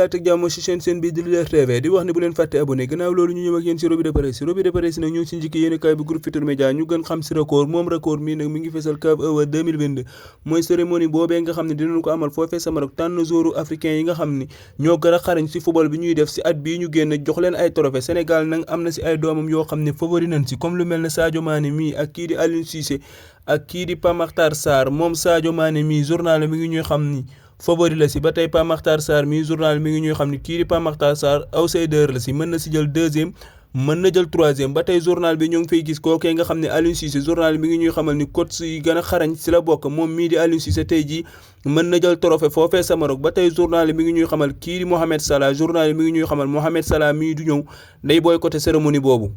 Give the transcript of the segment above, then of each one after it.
dalaat ak jàmm ci seen bi di Leral TV di wax ne bu leen fàtte abonné gannaaw loolu ñu ñëw ak yéen ci revue de presse nag ñu ngi ci njëkk yéenekaay bi groupe Futurs Médias ñu gën xam ci record moom record mi nag mi ngi fesal CAF Awards 2022 mooy cérémonie boobee nga xam ne dinañu ko amal foofee sa Maroc tànn joueurs africains yi nga xam ni ñoo gën a xarañ ci football bi ñuy def ci at bii ñu génn jox leen ay trophée Sénégal nag am na ci ay doomam yoo xam ne favori nañ ci comme lu mel ne Sadio Mané mii ak kii di Aliou Cissé ak kii di Pape Makhtar Sarr moom Sadio Mané mii journal mi ngi ñuy xam ni favori la si ba tey Pape Makhtar Sarr mi journal mi ngi ñuy xam ni kii di Pape Makhtar Sarr outsider la si mën na si jël deuxième mën na jël troisième ba tey journal bi ñoo ngi fay gis kookee nga xam ne Aliou Cissé journal mi ngi ñuy xamal ni coach yi gën a xarañ si la bokk moom mii di Aliou Cissé tey jii mën na jël trophée foofee sa Maroc ba tey journal mi ngi ñuy xamal kii di Mohamed Salah journal mi ngi ñuy xamal Mohamed Salah mii du ñëw day boycotté cérémonie boobu.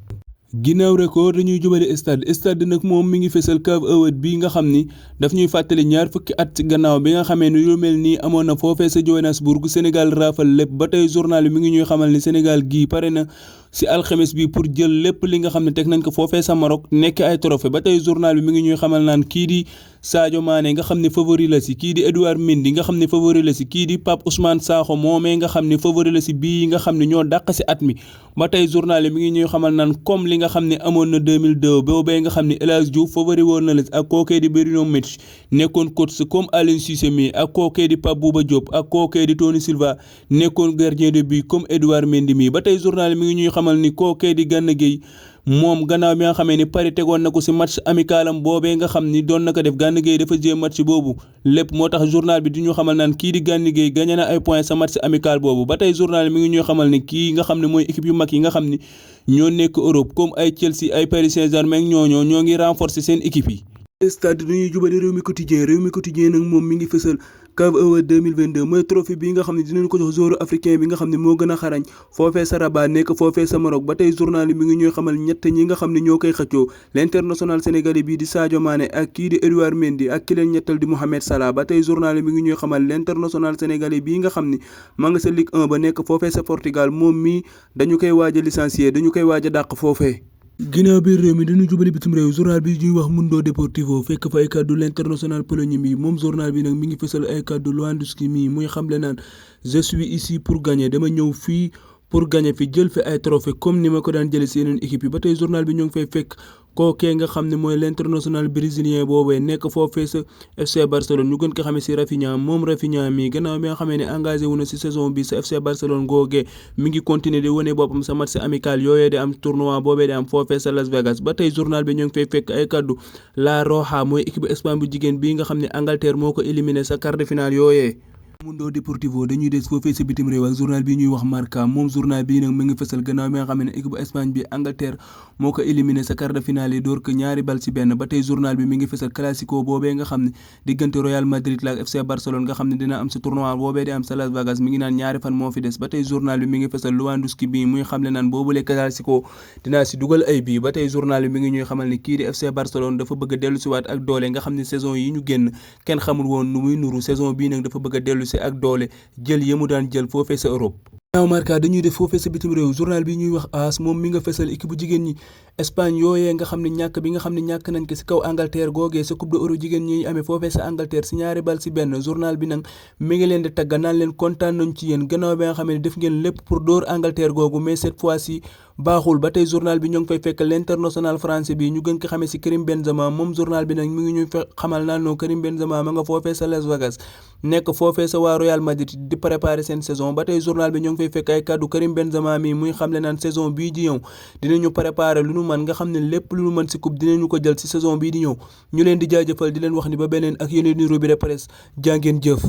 ginnaaw record dañuy jubale stade nag moom mi ngi fesal CAF Awards bi nga xam ni daf ñuy fàttali ñaar fukki at gannaaw bi nga xamee ni lu mel nii amoon na foofee sa Johannesburg Sénégal raafal lépp ba tey journal mi ngi ñuy xamal ni Sénégal gii pare na ci alxames bi pour jël lépp li nga xam ne teg nañ ko foofee sa Maroc nekk ay trophée ba tey journal bi mi ngi ñuy xamal naan kii di Sadio Mané nga xam ne favori la ci kii di Edouard Mendy nga xam ne favori la ci kii di Pape Ousmane Sakho moomee nga xam ne favori la ci bii yi nga xam ne ñoo dàq ci at mi ba tey journal mi ngi ñuy xamal naan comme li nga xam ne amoon na 2002 boobee nga xam ne El Hadji Diouf favori woon na la ak kookee di Bruno Metsu nekkoon coach comme Aliou Cissé mi ak kookee di Pape Bouba Diop ak kookee di Tony Silva nekkoon gardien de but comme Edouard Mendy mi ba tey journal mi ngi ñuy xamal ni kookee di Gana Gueye moom gannaaw bi nga xamee ni Paris tegoon na ko ci match amical am boobee nga xam ni doon na ko def Gana Gueye dafa jee match boobu lépp moo tax journal bi di ñu xamal naan kii di Gana Gueye gagné na ay points sa match amical boobu ba tey journal mi ngi ñuy xamal ni kii nga xam ne mooy équipe yu mag yi nga xam ni ñoo nekk Europe comme ay Chelsea ay Paris Saint-Germain ñoo ngi renforcer seen équipe yi. stade dañuy jubali réew mi quotidien nag moom mi ngi fësal CAF Awards 2022 mooy trophée bi nga xam ne dinañ ko jox joueur africain bi nga xam ne moo gën a xarañ foofee sa Rabat nekk foofee sa Maroc ba tey journal mi ngi ñuy xamal ñett ñi nga xam ne ñoo koy xëccoo l'international sénégalais bii di Sadio Mané ak kii di Edouard Mendy ak ki leen ñettal di Mohamed Salah ba tey journal mi ngi ñuy xamal l'international sénégalais bii nga xam ne ma nga sa Ligue 1 ba nekk foofee sa Portugal moom mii dañu koy waaj a licencier dañu koy waaj a dàq foofee. ginnaaw biir réew mi dañu jubali bitim réew journal bi ñuy wax Mundo Deportivo fekk fa ay kàddu l'international polonais mi moom journal bi nag mi ngi fësal ay kàddu Lewandowski mi muy xamle naan je suis ici pour gagner dama ñëw fii pour gagner fi jël fi ay trophée comme ni ma ko daan jëlee si yeneen équipe yi ba tey journal bi ñoo ngi fay fekk kookee nga xam ne mooy l'international brésilien boobee nekk foofee sa FC Barcelone ñu gën ko xamee si Rafinha moom Rafinha mi gannaaw bi nga xamee ne engagé wu na si saison bi sa FC Barcelone googee mi ngi continuer di wane boppam sa match amical yooyee di am tournoi boobee di am foofee sa Las Vegas ba tey journal bi ñoo ngi fay fekk ay kaddu La Roja mooy équipe Espagne bu jigéen bii nga xam ne Angleterre moo ko éliminé sa quart de finale yooyee. Mundo Deportivo dañuy des foofee sa bitim réew ak journal bi ñuy wax Marca moom journal bii nag mu ngi fësal gannaaw bi nga xam ne équipe Espagne bi Angleterre moo ko éliminé sa quart de finale yi door ko ñaari bal ci benn ba tey journal bi mi ngi fësal classico boobee nga xam ne diggante Real Madrid la ak FC Barcelone nga xam ne dina am sa tournoi boobee di am sa Las Vegas mi ngi naan ñaari fan moo fi des ba tey journal bi mi ngi fësal Lewandowski bi muy xam le naan boobule classico dinaa si dugal ay bii ba tey journal bi mi ngi ñuy xamal ne kii di FC Barcelone dafa bëgg a dellu si waat ak doole nga xam ne saison yi ñu génn kenn xamul woon nu muy nuru saison bii nag dafa bëgg a dellu si ak doole jël yemu daan jël foofee sa Europe. ginnaaw Marca dañuy def foofee sa bitim réew journal bi ñuy wax AS moom mi nga fesal équipe bu jigéen ñi Espagne yooyee nga xam ne ñàkk bi nga xam ne ñàkk nañ ko ci kaw Angleterre googee sa coupe de euro jigéen ñi amee foofee sa Angleterre ci ñaari bal ci benn journal bi nag mi ngi leen di tagga naan leen kontaan nañ ci yéen gannaaw bi nga xam ne def ngeen lépp pour dóor Angleterre googu mais cette fois-ci baaxul ba tey journal bi ñoo ngi fay fekk l'international français bi ñu gën ko xamee ci Karim Benzema moom journal bi nag mi ngi ñuy xamal naan noo Karim Benzema ma nga foofee sa Las Vegas nekk foofee sa waa Real Madrid di préparer seen saison ba tey journal bi ñoo ngi fay fekk ay kàddu Karim Benzema mi muy xamle naan saison bii di ñëw dinañu préparer lu nu mën nga xam ne lépp lu nu mën ci coupe dinañu ko jël ci saison bii di ñëw ñu leen di jaajëfal di leen wax ni ba beneen ak yeneen i revue de presse jaa ngeen jëf